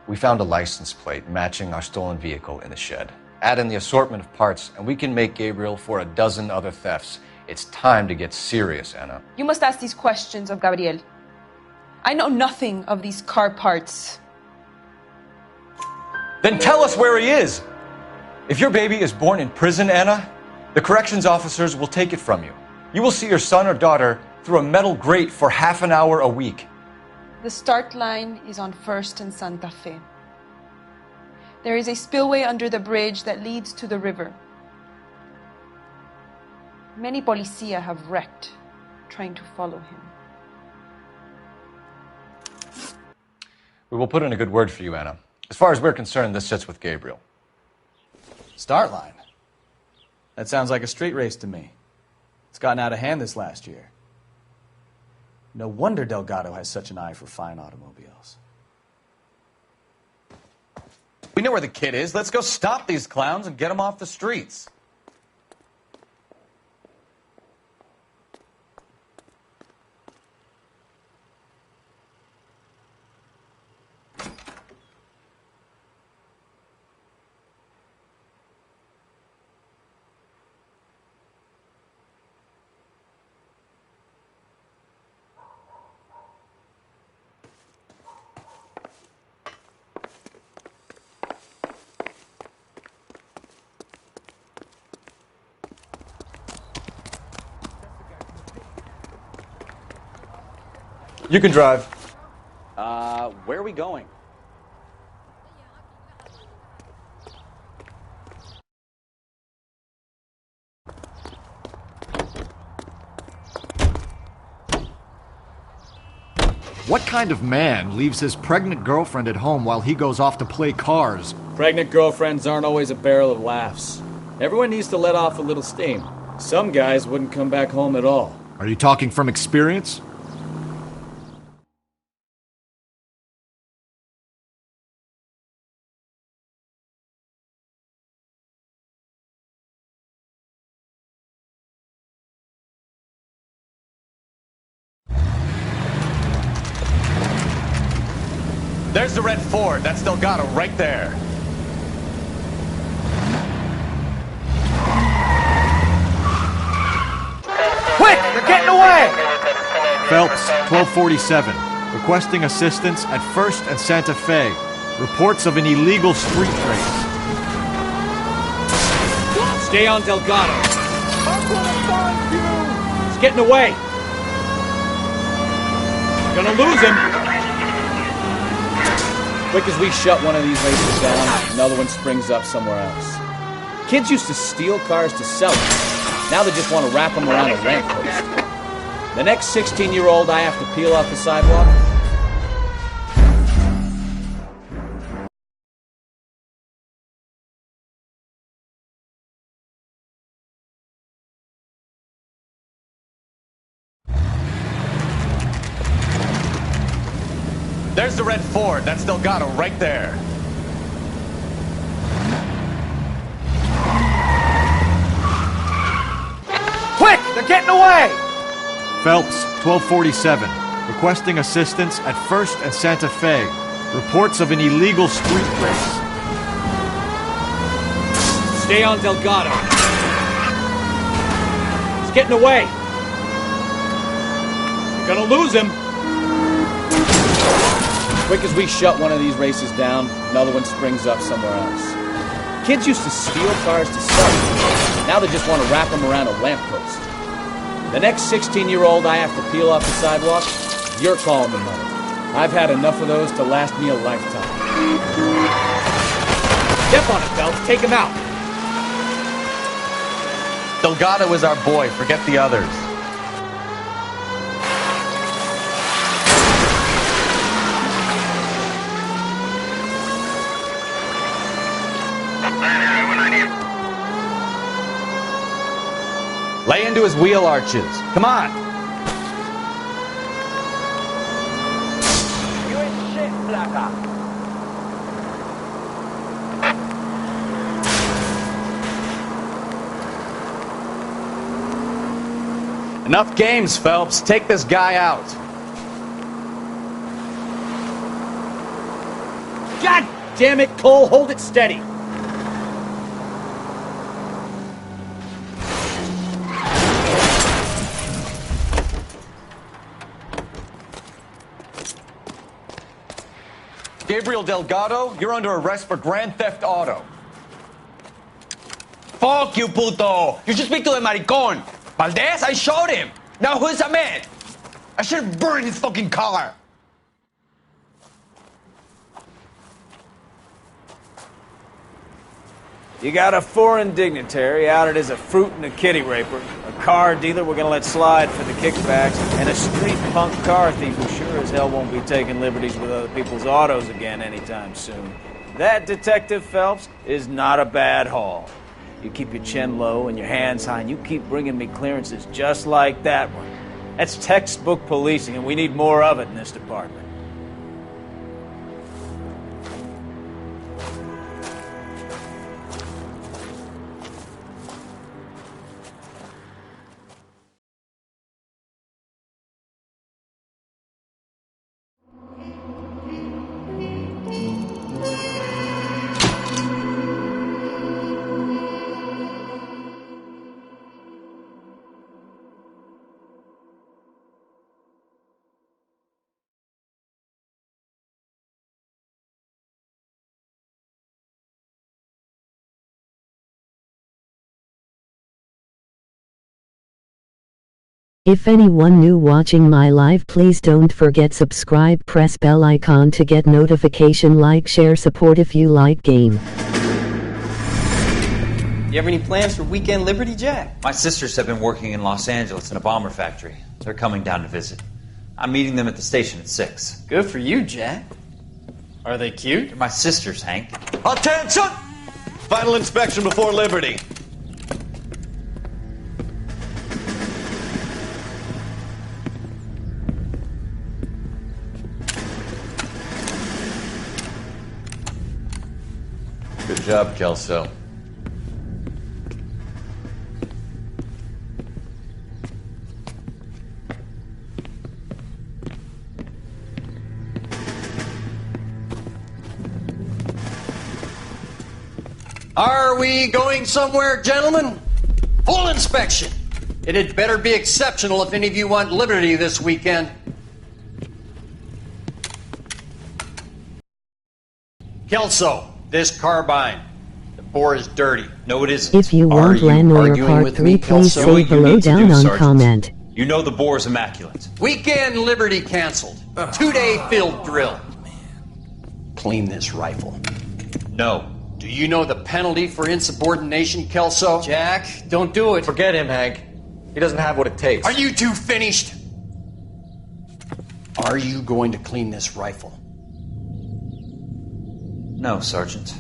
Speaker 3: We found a license plate matching our stolen vehicle in the shed. Add in the assortment of parts, and we can make Gabriel for 12 other thefts. It's time to get serious, Anna.
Speaker 16: You must ask these questions of Gabriel. I know nothing of these car parts.
Speaker 3: Then tell us where he is! If your baby is born in prison, Anna, the corrections officers will take it from you. You will see your son or daughter through a metal grate for half an hour a week.
Speaker 16: The start line is on 1st and Santa Fe. There is a spillway under the bridge that leads to the river. Many policia have wrecked trying to follow him.
Speaker 3: We will put in a good word for you, Anna. As far as we're concerned, this sits with Gabriel.
Speaker 1: Start line? That sounds like a street race to me. It's gotten out of hand this last year. No wonder Delgado has such an eye for fine automobiles.
Speaker 2: We know where the kid is. Let's go stop these clowns and get them off the streets.
Speaker 3: You can drive.
Speaker 2: Where are we going?
Speaker 17: What kind of man leaves his pregnant girlfriend at home while he goes off to play cars?
Speaker 1: Pregnant girlfriends aren't always a barrel of laughs. Everyone needs to let off a little steam. Some guys wouldn't come back home at all.
Speaker 17: Are you talking from experience?
Speaker 2: There's the red Ford. That's Delgado right there.
Speaker 1: Quick! They're getting away!
Speaker 17: Phelps, 1247. Requesting assistance at 1st and Santa Fe. Reports of an illegal street race.
Speaker 1: Stay on Delgado. He's getting away. Gonna lose him. Quick as we shut one of these races down, another one springs up somewhere else. Kids used to steal cars to sell them. Now they just want to wrap them around a lamppost. The next 16-year-old I have to peel off the sidewalk.
Speaker 2: There's the red Ford. That's Delgado right there.
Speaker 1: Quick! They're getting away!
Speaker 17: Phelps, 1247. Requesting assistance at 1st and Santa Fe. Reports of an illegal street race.
Speaker 1: Stay on Delgado. He's getting away. You're gonna lose him. Quick as we shut one of these races down, another one springs up somewhere else. Kids used to steal cars to sell them. Now they just want to wrap them around a lamppost. The next 16-year-old I have to peel off the sidewalk, you're calling the money. I've had enough of those to last me a lifetime. Step on it, Phelps. Take him out.
Speaker 2: Delgado is our boy. Forget the others. Lay into his wheel arches. Come on.
Speaker 18: You ain't shit, Flaca.
Speaker 2: Enough games, Phelps. Take this guy out.
Speaker 1: God damn it, Cole. Hold it steady.
Speaker 3: Gabriel Delgado, you're under arrest for grand theft auto.
Speaker 18: Fuck you, puto! You should speak to the maricón. Valdez, I showed him. Now who's a man? I should have burned his fucking car.
Speaker 1: You got a foreign dignitary outed as a fruit and a kitty raper, a car dealer we're gonna let slide for the kickbacks, and a street punk car thief who sure as hell won't be taking liberties with other people's autos again anytime soon. That, Detective Phelps, is not a bad haul. You keep your chin low and your hands high, and you keep bringing me clearances just like that one. That's textbook policing, and we need more of it in this department.
Speaker 8: If anyone new watching my live, please don't forget subscribe, press bell icon to get notification, like, share, support if you like game.
Speaker 19: You have any plans for weekend Liberty, Jack?
Speaker 20: My sisters have been working in Los Angeles in a bomber factory. They're coming down to visit. I'm meeting them at the station at 6.
Speaker 19: Good for you, Jack. Are they cute?
Speaker 20: They're my sisters, Hank.
Speaker 13: Attention! Final inspection before Liberty.
Speaker 3: Good job, Kelso.
Speaker 10: Are we going somewhere, gentlemen? Full inspection. It had better be exceptional if any of you want liberty this weekend. Kelso, this carbine. The bore is dirty.
Speaker 20: No, it isn't.
Speaker 8: If you want La.Noire Part 3, please say below down on comment.
Speaker 20: You know the bore is immaculate.
Speaker 10: Weekend Liberty canceled. 2-day field drill. Clean this rifle.
Speaker 20: No.
Speaker 10: Do you know the penalty for insubordination, Kelso?
Speaker 19: Jack, don't do it.
Speaker 14: Forget him, Hank. He doesn't have what it takes.
Speaker 10: Are you two finished? Are you going to clean this rifle?
Speaker 20: No, Sergeant.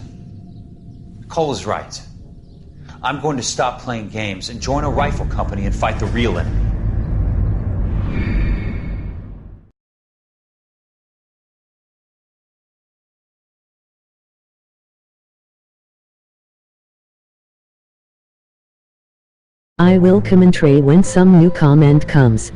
Speaker 20: Cole is right. I'm going to stop playing games and join a rifle company and fight the real enemy.
Speaker 8: I will commentary when some new comment comes.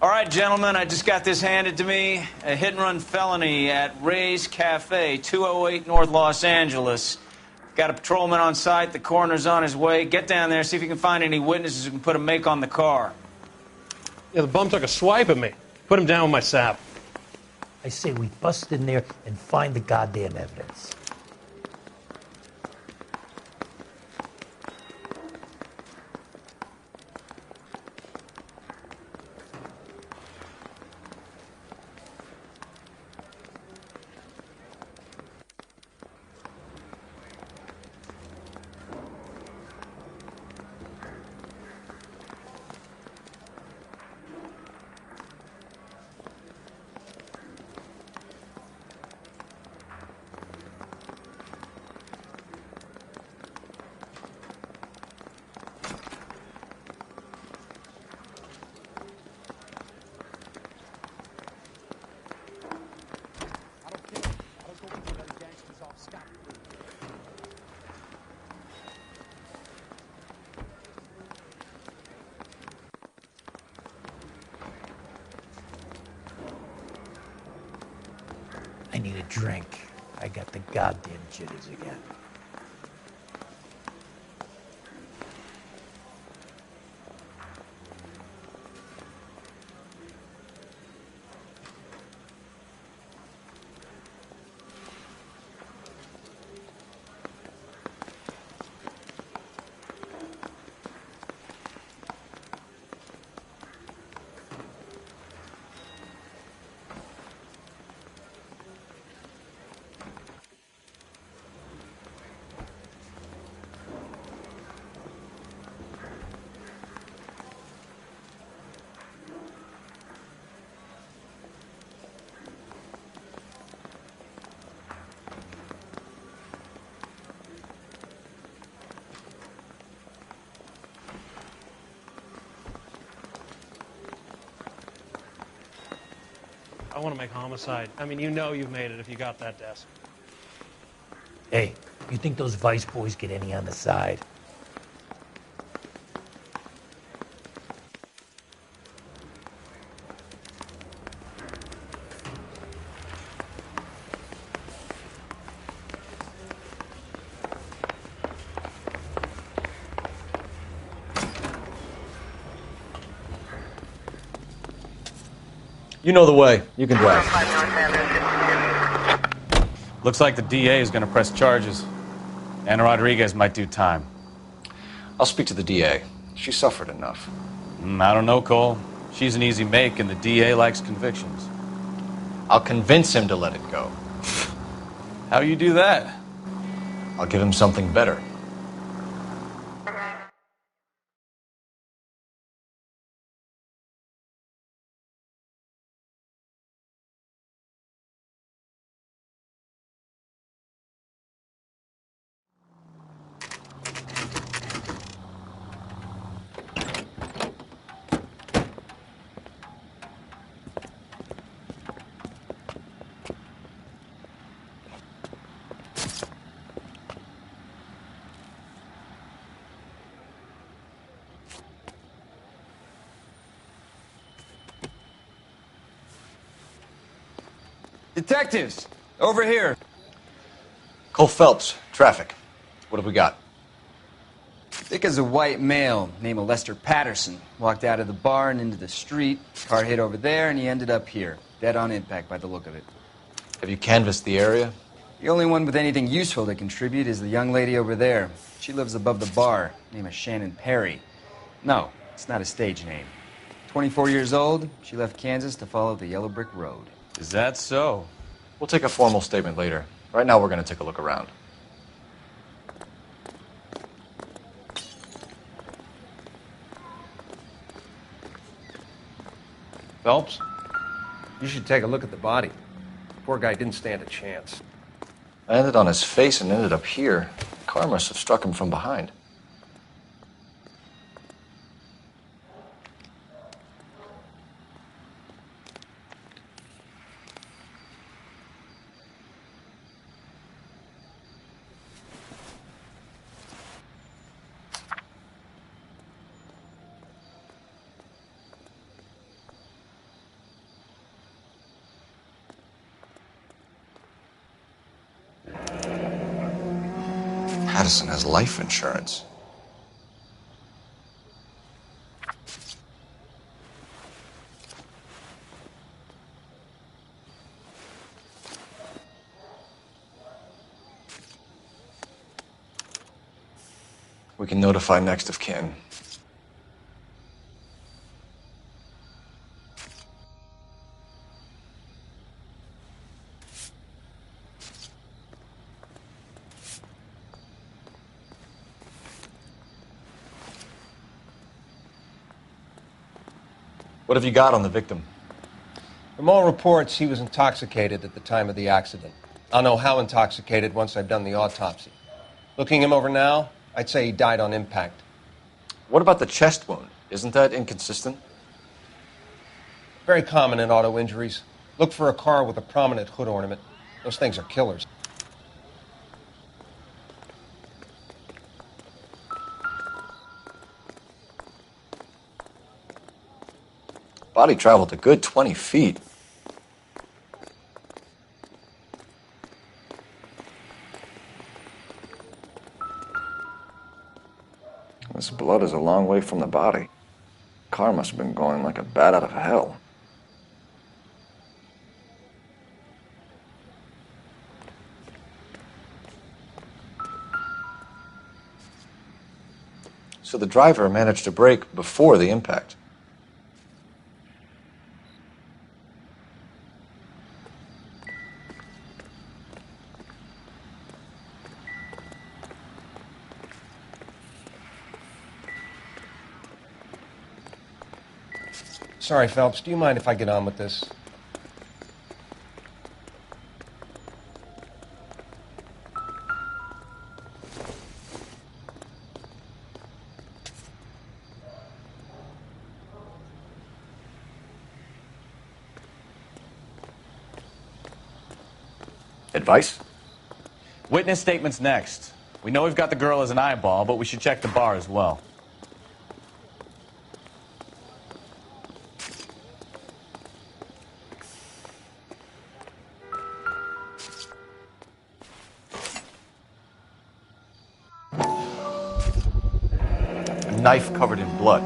Speaker 1: All right, gentlemen, I just got this handed to me. A hit-and-run felony at Ray's Cafe, 208 North Los Angeles. Got a patrolman on site. The coroner's on his way. Get down there, see if you can find any witnesses who can put a make on the car.
Speaker 14: Yeah, the bum took a swipe at me. Put him down with my sap.
Speaker 21: I say we bust in there and find the goddamn evidence. I need a drink. I got the goddamn jitters again.
Speaker 14: want to make homicide. I mean, you know you've made it if you got that desk.
Speaker 21: Hey, you think those Vice boys get any on the side?
Speaker 3: You know the way. You can drive.
Speaker 2: Looks like the DA is going to press charges. Anna Rodriguez might do time.
Speaker 3: I'll speak to the DA. She suffered enough.
Speaker 2: I don't know, Cole. She's an easy make, and the DA likes convictions.
Speaker 3: I'll convince him to let it go.
Speaker 2: How do you do that?
Speaker 3: I'll give him something better.
Speaker 1: Detectives, over here.
Speaker 3: Cole Phelps, traffic. What have we got?
Speaker 18: Thick as a white male, name of Lester Patterson. Walked out of the bar and into the street. Car hit over there, and he ended up here. Dead on impact by the look of it.
Speaker 3: Have you canvassed the area?
Speaker 18: The only one with anything useful to contribute is the young lady over there. She lives above the bar. Name is Shannon Perry. No, it's not a stage name. 24 years old, she left Kansas to follow the yellow brick road.
Speaker 2: Is that so?
Speaker 3: We'll take a formal statement later. Right now, we're going to take a look around.
Speaker 14: Phelps, you should take a look at the body. Poor guy didn't stand a chance.
Speaker 3: I landed on his face and ended up here. The car must have struck him from behind. Patterson has life insurance. We can notify next of kin. What have you got on the victim?
Speaker 14: From all reports, he was intoxicated at the time of the accident. I'll know how intoxicated once I've done the autopsy. Looking him over now, I'd say he died on impact.
Speaker 3: What about the chest wound? Isn't that inconsistent?
Speaker 14: Very common in auto injuries. Look for a car with a prominent hood ornament. Those things are killers.
Speaker 3: Body traveled a good 20 feet. This blood is a long way from the body. Car must have been going like a bat out of hell. So the driver managed to brake before the impact.
Speaker 14: Sorry, Phelps, do you mind if I get on with this?
Speaker 3: Advice?
Speaker 2: Witness statements next. We know we've got the girl as an eyeball, but we should check the bar as well.
Speaker 3: A knife covered in blood.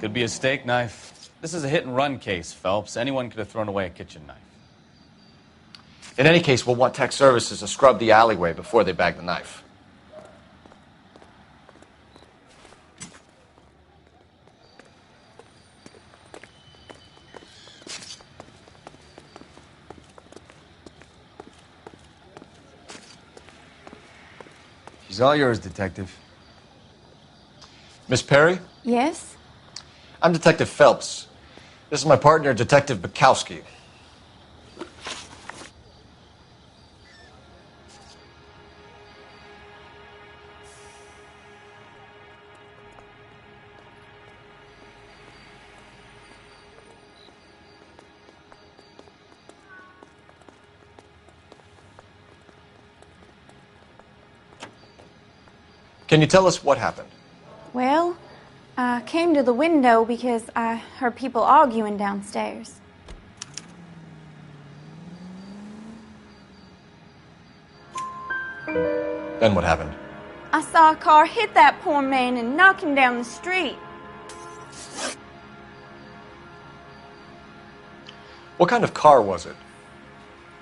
Speaker 2: Could be a steak knife. This is a hit-and-run case, Phelps. Anyone could have thrown away a kitchen knife.
Speaker 3: In any case, we'll want tech services to scrub the alleyway before they bag the knife.
Speaker 18: She's all yours, Detective.
Speaker 3: Miss Perry?
Speaker 4: Yes?
Speaker 3: I'm Detective Phelps. This is my partner, Detective Bukowski. Can you tell us what happened?
Speaker 4: Well, I came to the window because I heard people arguing downstairs.
Speaker 3: Then what happened?
Speaker 4: I saw a car hit that poor man and knock him down the street.
Speaker 3: What kind of car was it?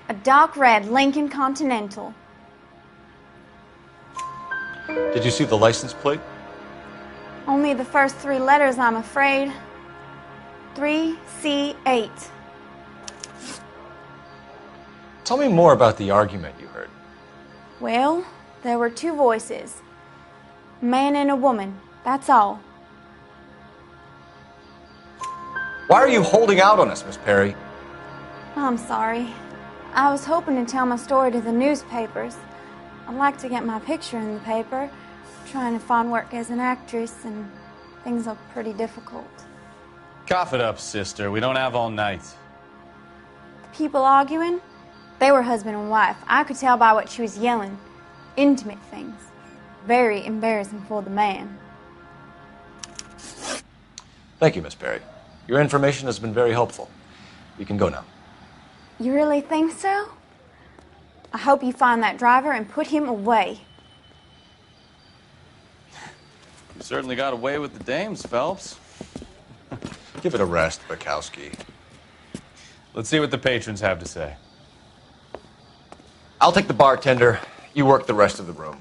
Speaker 4: A dark red Lincoln Continental.
Speaker 3: Did you see the license plate?
Speaker 4: Only the first 3 letters, I'm afraid. 3C8.
Speaker 3: Tell me more about the argument you heard.
Speaker 4: Well, there were 2 voices. A man and a woman, that's all.
Speaker 3: Why are you holding out on us, Miss Perry?
Speaker 4: I'm sorry. I was hoping to tell my story to the newspapers. I'd like to get my picture in the paper. Trying to find work as an actress, and things are pretty difficult.
Speaker 2: Cough it up, sister. We don't have all night.
Speaker 4: People arguing? They were husband and wife. I could tell by what she was yelling. Intimate things. Very embarrassing for the man.
Speaker 3: Thank you, Miss Perry. Your information has been very helpful. You can go now.
Speaker 4: You really think so? I hope you find that driver and put him away.
Speaker 2: You certainly got away with the dames, Phelps.
Speaker 3: Give it a rest, Bukowski.
Speaker 2: Let's see what the patrons have to say.
Speaker 3: I'll take the bartender. You work the rest of the room.